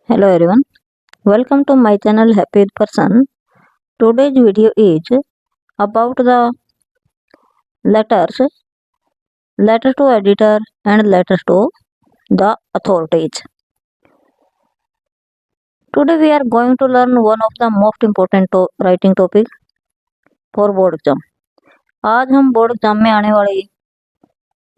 Hello everyone, welcome to my channel Happy Person. Today's video is about the letters, letter to editor and letters to the authorities. Today we are going to learn one of the most important writing topic for board exam. आज हम board exam में आने वाले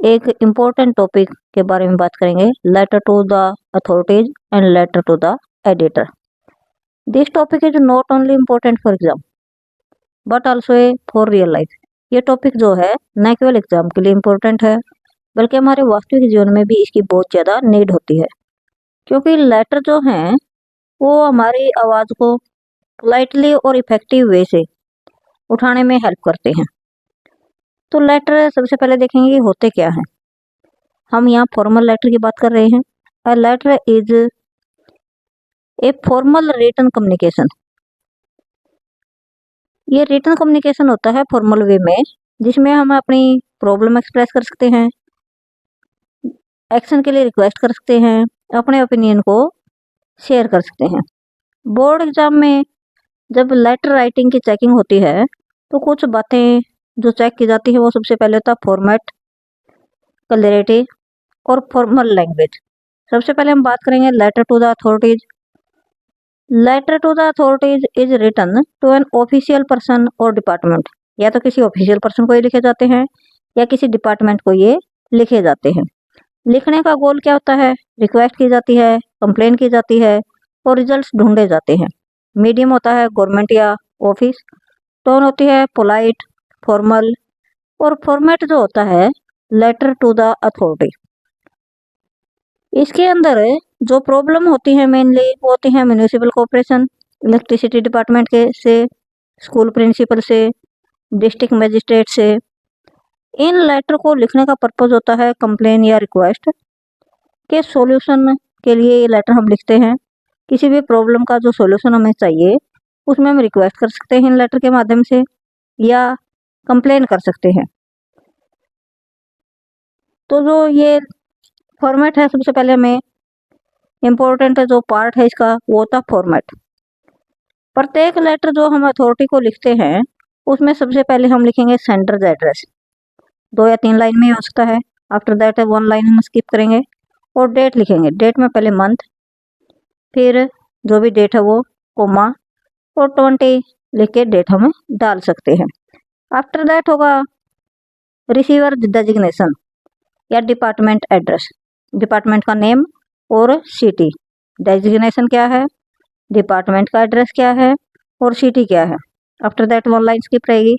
एक important topic के बारे में बात करेंगे, letter to the authorities and letter to the editor. This topic is not only important for exam but also for real life. ये टॉपिक जो है न केवल एग्जाम के लिए इम्पोर्टेंट है बल्कि हमारे वास्तविक जीवन में भी इसकी बहुत ज़्यादा नीड होती है, क्योंकि लेटर जो हैं वो हमारी आवाज़ को पोलाइटली और इफेक्टिव वे से उठाने में हेल्प करते हैं. तो लेटर सबसे पहले देखेंगे कि होते क्या हैं. हम यहाँ फॉर्मल लेटर की बात कर रहे हैं. A letter is a formal written communication. ये रिटन कम्युनिकेशन होता है फॉर्मल वे में, जिसमें हम अपनी प्रॉब्लम एक्सप्रेस कर सकते हैं, एक्शन के लिए रिक्वेस्ट कर सकते हैं, अपने ओपिनियन को शेयर कर सकते हैं. बोर्ड एग्जाम में जब लेटर राइटिंग की चेकिंग होती है तो कुछ बातें जो चेक की जाती है वो सबसे पहले होता है फॉर्मेट, क्लैरिटी और फॉर्मल लैंग्वेज. सबसे पहले हम बात करेंगे letter to the authorities. Letter to the authorities is written to an official person और डिपार्टमेंट. या तो किसी ऑफिशियल पर्सन को ये लिखे जाते हैं या किसी डिपार्टमेंट को ये लिखे जाते हैं. लिखने का गोल क्या होता है? रिक्वेस्ट की जाती है, कंप्लेन की जाती है और रिजल्ट्स ढूंढे जाते हैं. मीडियम होता है गवर्नमेंट या ऑफिस. टोन होती है पोलाइट, फॉर्मल. और फॉर्मेट जो होता है लेटर टू द अथॉरिटी. इसके अंदर जो प्रॉब्लम होती है मेनली वो होती है म्यूनिसिपल कॉर्पोरेशन, इलेक्ट्रिसिटी डिपार्टमेंट के से, स्कूल प्रिंसिपल से, डिस्ट्रिक्ट मजिस्ट्रेट से. इन लेटर को लिखने का पर्पज होता है कंप्लेन या रिक्वेस्ट के सॉल्यूशन के लिए. ये लेटर हम लिखते हैं. किसी भी प्रॉब्लम का जो सॉल्यूशन हमें चाहिए उसमें हम रिक्वेस्ट कर सकते हैं इन लेटर के माध्यम से या कंप्लेन कर सकते हैं. तो जो ये फॉर्मेट है, सबसे पहले हमें इम्पोर्टेंट जो पार्ट है इसका वो होता है फॉर्मेट. प्रत्येक लेटर जो हम अथॉरिटी को लिखते हैं उसमें सबसे पहले हम लिखेंगे सेंडर्स एड्रेस. 2 या 3 लाइन में हो सकता है. आफ्टर दैट 1 लाइन हम स्किप करेंगे और डेट लिखेंगे. डेट में पहले मंथ, फिर जो भी डेट है वो कोमा और 20 लिख के डेट हम डाल सकते हैं. आफ्टर दैट होगा रिसीवर डेजिग्नेशन या डिपार्टमेंट एड्रेस. डिपार्टमेंट का नेम और सिटी. डेजिग्नेशन क्या है, डिपार्टमेंट का एड्रेस क्या है और सिटी क्या है. आफ्टर दैट 1 लाइन स्किप रहेगी.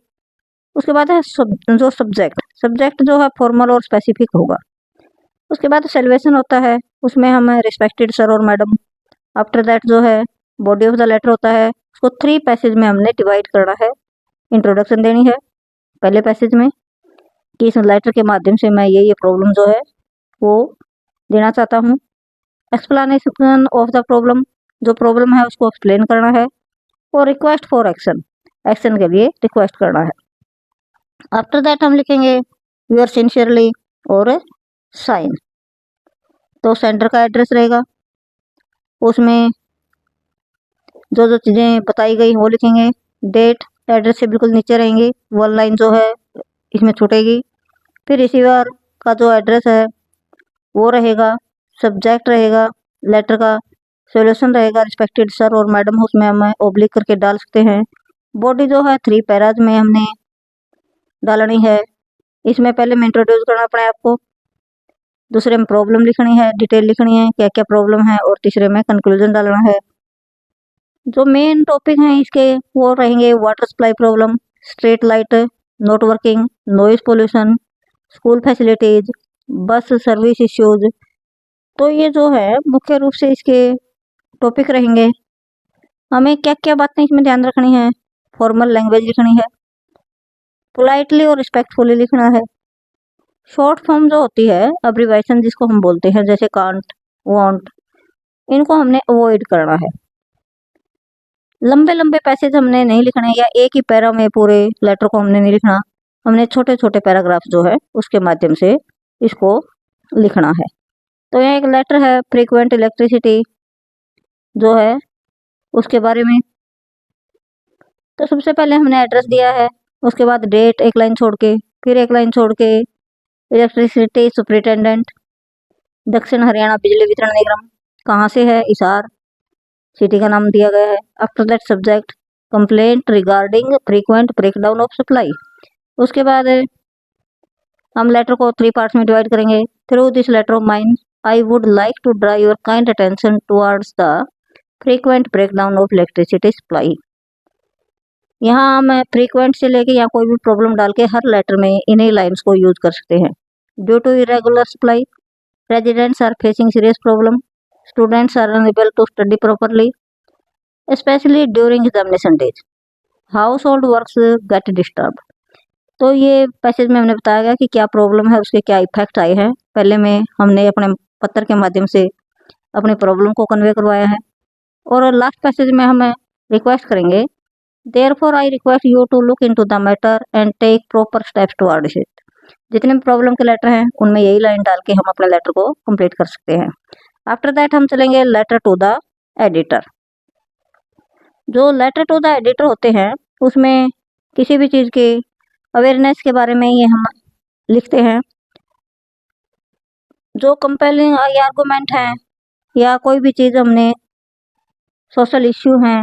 उसके बाद है जो सब्जेक्ट जो है फॉर्मल और स्पेसिफिक होगा. उसके बाद सेलिब्रेशन होता है, उसमें हम रिस्पेक्टेड सर और मैडम. आफ्टर दैट जो है बॉडी ऑफ द लेटर होता है, उसको 3 पैसेज में हमने डिवाइड करना है. इंट्रोडक्शन देनी है पहले पैसेज में कि इस लेटर के माध्यम से मैं ये प्रॉब्लम जो है वो देना चाहता हूँ. एक्सप्लेनेशन ऑफ द प्रॉब्लम, जो प्रॉब्लम है उसको एक्सप्लेन करना है. और रिक्वेस्ट फॉर एक्शन, एक्शन के लिए रिक्वेस्ट करना है. आफ्टर दैट हम लिखेंगे योर सिंसियरली और साइन. तो सेंटर का एड्रेस रहेगा, उसमें जो जो चीज़ें बताई गई वो लिखेंगे. डेट एड्रेस से बिल्कुल नीचे रहेंगी, 1 लाइन जो है इसमें छूटेगी. फिर रिसीवर का जो एड्रेस है वो रहेगा, सब्जेक्ट रहेगा, लेटर का सॉल्यूशन रहेगा रिस्पेक्टेड सर और मैडम, उसमें हम ओब्लिक करके डाल सकते हैं. बॉडी जो है 3 पैराज में हमने डालनी है. इसमें पहले में इंट्रोड्यूस करना पड़े आपको, दूसरे में प्रॉब्लम लिखनी है, डिटेल लिखनी है क्या क्या प्रॉब्लम है, और तीसरे में कंक्लूजन डालना है. जो मेन टॉपिक हैं इसके वो रहेंगे water supply problem, street light not working, noise pollution, school facilities, bus service issues. तो ये जो है मुख्य रूप से इसके टॉपिक रहेंगे. हमें क्या क्या बातें इसमें ध्यान रखनी है? फॉर्मल लैंग्वेज लिखनी है, पोलाइटली और रिस्पेक्टफुली लिखना है. शॉर्ट फॉर्म जो होती है अब्रिविएशन जिसको हम बोलते हैं, जैसे कांट, वांट, इनको हमने अवॉइड करना है. लंबे लंबे पैसेज हमने नहीं लिखने या एक ही पैरा में पूरे लेटर को हमने नहीं लिखना. हमने छोटे छोटे पैराग्राफ जो है उसके माध्यम से इसको लिखना है. तो यहाँ एक लेटर है फ्रीक्वेंट इलेक्ट्रिसिटी जो है उसके बारे में। तो सबसे पहले हमने एड्रेस दिया है, उसके बाद डेट एक लाइन छोड़ के, फिर एक लाइन छोड़ के इलेक्ट्रिसिटी सुपरिटेंडेंट, दक्षिण हरियाणा बिजली वितरण निगम, कहाँ से है, हिसार, सिटी का नाम दिया गया है। After that subject complaint regarding frequent breakdown of supply. उसके बाद हम लेटर को 3 पार्ट्स में डिवाइड करेंगे। Through this letter of mine I would like to draw your kind attention towards the frequent breakdown of electricity supply. यहाँ हम frequent से लेके या कोई भी प्रॉब्लम डाल के हर लेटर में इन्हीं लाइन्स को यूज कर सकते हैं। Due to irregular supply, residents are facing serious problem, students are unable to study properly, specially during examination days, household works get disturb. तो ये पैसेज में हमने बताया गया कि क्या प्रॉब्लम है, उसके क्या इफेक्ट आए हैं। पहले में हमने अपने पत्र के माध्यम से अपनी प्रॉब्लम को कन्वे करवाया है, और लास्ट पैसेज में हम रिक्वेस्ट करेंगे, therefore I request you to look into the matter and take proper steps towards it. जितने भी प्रॉब्लम के लेटर हैं उनमें यही लाइन डाल के हम अपने लेटर को कंप्लीट कर सकते हैं। आफ्टर दैट हम चलेंगे लेटर टू द एडिटर। जो लेटर टू द एडिटर होते हैं उसमें किसी भी चीज़ के अवेयरनेस के बारे में ये हम लिखते हैं। जो कंपेलिंग आर्गूमेंट है या कोई भी चीज़ हमने सोशल इश्यू हैं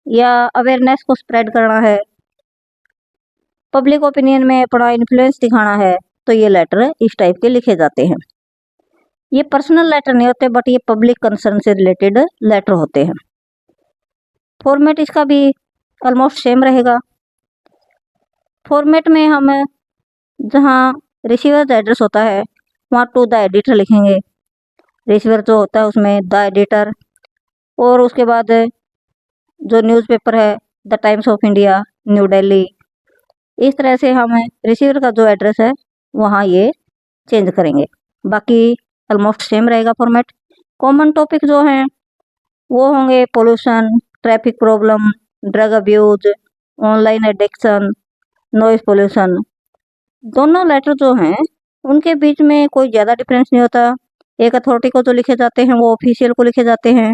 या अवेयरनेस को स्प्रेड करना है, पब्लिक ओपिनियन में अपना इन्फ्लुएंस दिखाना है, तो ये लेटर इस टाइप के लिखे जाते हैं। ये पर्सनल लेटर नहीं होते, बट ये पब्लिक कंसर्न से रिलेटेड लेटर होते हैं। फॉर्मेट इसका भी ऑलमोस्ट सेम रहेगा। फॉर्मेट में हम जहाँ रिसीवर एड्रेस होता है वहाँ टू द एडिटर लिखेंगे। रिसीवर जो होता है उसमें द एडिटर, और उसके बाद जो न्यूज़पेपर है the times of India, new Delhi. इस तरह से हम रिसीवर का जो एड्रेस है वहाँ ये चेंज करेंगे। बाकी ऑलमोस्ट सेम रहेगा फॉर्मेट। कॉमन टॉपिक जो हैं वो होंगे pollution, traffic problem, drug abuse, online addiction, noise pollution. दोनों लेटर जो हैं उनके बीच में कोई ज़्यादा डिफरेंस नहीं होता। एक अथॉरिटी को जो लिखे जाते हैं वो ऑफिशियल को लिखे जाते हैं,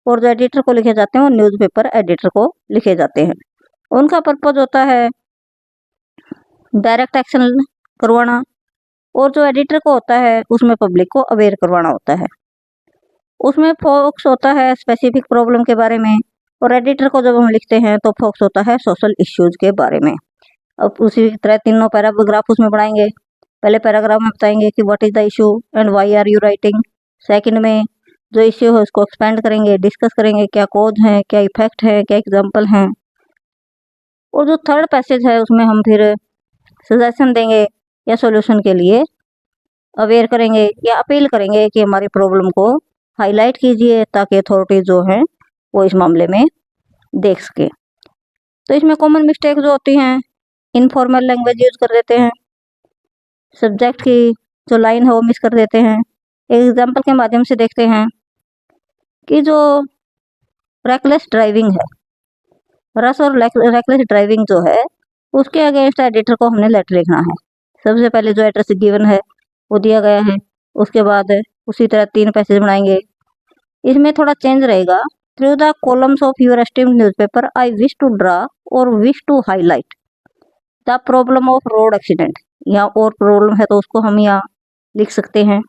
और जो एडिटर को लिखे जाते हैं वो न्यूज़पेपर एडिटर को लिखे जाते हैं। उनका पर्पज़ होता है डायरेक्ट एक्शन करवाना, और जो एडिटर को होता है उसमें पब्लिक को अवेयर करवाना होता है। उसमें फोकस होता है स्पेसिफिक प्रॉब्लम के बारे में, और एडिटर को जब हम लिखते हैं तो फोकस होता है सोशल इश्यूज के बारे में। अब उसी तरह तीनों पैराग्राफ उसमें पढ़ाएंगे। पहले पैराग्राफ में बताएंगे कि what is the issue and why are you writing. Second में जो इश्यू है उसको एक्सपेंड करेंगे, डिस्कस करेंगे, क्या कॉज है, क्या इफेक्ट है, क्या एग्जाम्पल हैं। और जो थर्ड पैसेज है उसमें हम फिर सजेशन देंगे या सॉल्यूशन के लिए अवेयर करेंगे या अपील करेंगे कि हमारी प्रॉब्लम को हाईलाइट कीजिए, ताकि अथॉरिटी जो है वो इस मामले में देख सके। तो इसमें कॉमन मिस्टेक जो होती हैं, इनफॉर्मल लैंग्वेज यूज कर देते हैं, सब्जेक्ट की जो लाइन है वो मिस कर देते हैं। एक एग्जाम्पल के माध्यम से देखते हैं कि जो रेकलेस ड्राइविंग है, रस और रेकलेस ड्राइविंग जो है उसके अगेंस्ट एडिटर को हमने लेटर लिखना है। सबसे पहले जो एड्रेस गिवन है वो दिया गया है, उसके बाद उसी तरह 3 पैसेज बनाएंगे। इसमें थोड़ा चेंज रहेगा। Through the columns of your esteemed newspaper I wish to draw और wish to highlight the problem of road accident. यहाँ और प्रॉब्लम है तो उसको हम यहाँ लिख सकते हैं।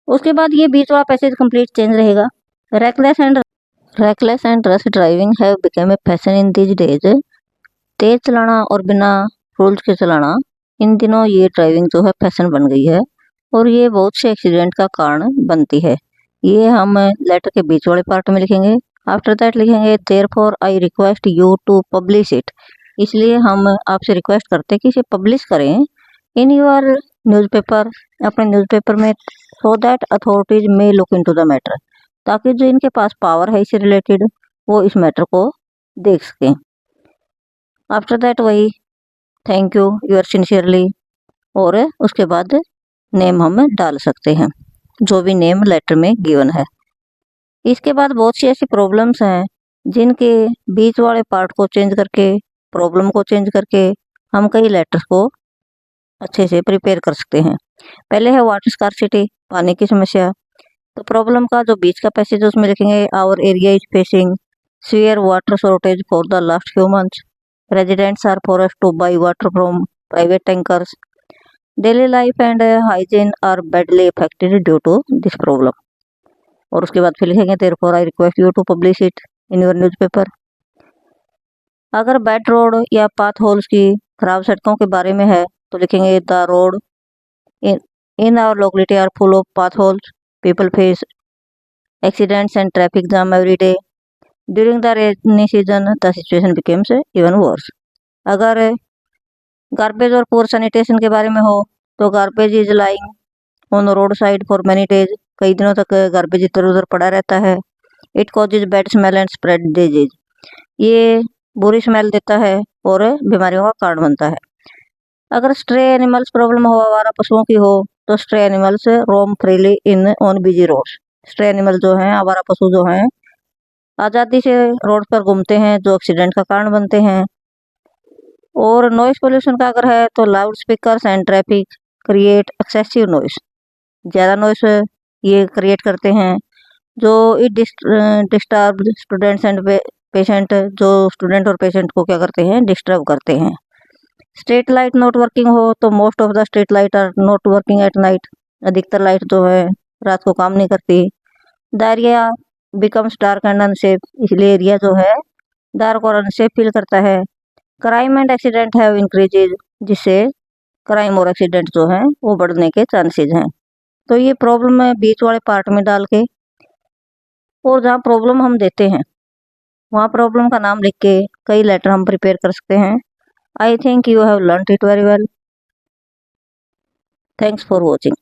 उसके बाद ये बीच वाला पैसेज कंप्लीट चेंज रहेगा। Reckless and rush driving have become a fashion in these days. तेज चलाना और बिना रूल्स के चलाना, इन दिनों ये ड्राइविंग जो है फैशन बन गई है, और ये बहुत से एक्सीडेंट का कारण बनती है। ये हम लेटर के बीच वाले पार्ट में लिखेंगे। आफ्टर दैट लिखेंगे therefore I request you to publish it. इसलिए हम आपसे रिक्वेस्ट करते हैं कि इसे पब्लिश करें इन योर न्यूज़पेपर, अपने न्यूज़पेपर में, so that authorities may look into the matter, ताकि जो इनके पास पावर है इससे रिलेटेड वो इस मैटर को देख सकें। आफ्टर दैट वही थैंक यू, यूर सिंसियरली, और उसके बाद नेम हम डाल सकते हैं जो भी नेम लेटर में गिवन है। इसके बाद बहुत सी ऐसी प्रॉब्लम्स हैं जिनके बीच वाले पार्ट को चेंज करके, प्रॉब्लम को चेंज करके हम कई लेटर्स को अच्छे से प्रिपेयर कर सकते हैं। पहले है वाटर स्कार्सिटी, पानी की समस्या। तो प्रॉब्लम का जो बीच का पैसेज है उसमें लिखेंगे our area is facing severe water shortage for the last few months, residents are forced to buy water from private tankers. Daily life and hygiene are badly affected due to this problem. और उसके बाद फिर लिखेंगे therefore I request you to publish it in your newspaper. अगर bad road या potholes की खराब सड़कों के बारे में है तो लिखेंगे the road in our locality are full of potholes, people face accidents and traffic jam every day. During the rainy season the situation becomes even worse. अगर गार्बेज और पुअर सैनिटेशन के बारे में हो तो garbage is lying on road side for many days. कई दिनों तक गार्बेज इधर उधर पड़ा रहता है. It causes bad smell and spread disease. ये बुरी स्मेल देता है और बीमारियों का कारण बनता है. अगर स्ट्रे एनिमल्स प्रॉब्लम हो, आवारा पशुओं की हो, तो stray animals roam freely in on busy roads. Stray animal जो हैं, आवारा पशु जो हैं, आज़ादी से रोड पर घूमते हैं जो एक्सीडेंट का कारण बनते हैं. और नॉइस पोल्यूशन का अगर है तो loud speakers and traffic create excessive noise. ज़्यादा नॉइस ये क्रिएट करते हैं जो it disturb students and patient. जो स्टूडेंट और पेशेंट को क्या करते हैं, डिस्टर्ब करते हैं. स्ट्रीट लाइट नॉट वर्किंग हो तो most of the street light are not working at night. अधिकतर लाइट जो है रात को काम नहीं करती. The area becomes dark and unsafe. इसलिए एरिया जो है डार्क और अनसेफ फील करता है. Crime and accident have increases. जिससे क्राइम और एक्सीडेंट जो हैं वो बढ़ने के चांसेस हैं. तो ये प्रॉब्लम है बीच वाले पार्ट में डाल के, और जहाँ प्रॉब्लम हम देते हैं वहाँ प्रॉब्लम का नाम लिख के कई लेटर हम प्रिपेयर कर सकते हैं. I think you have learned it very well. Thanks for watching.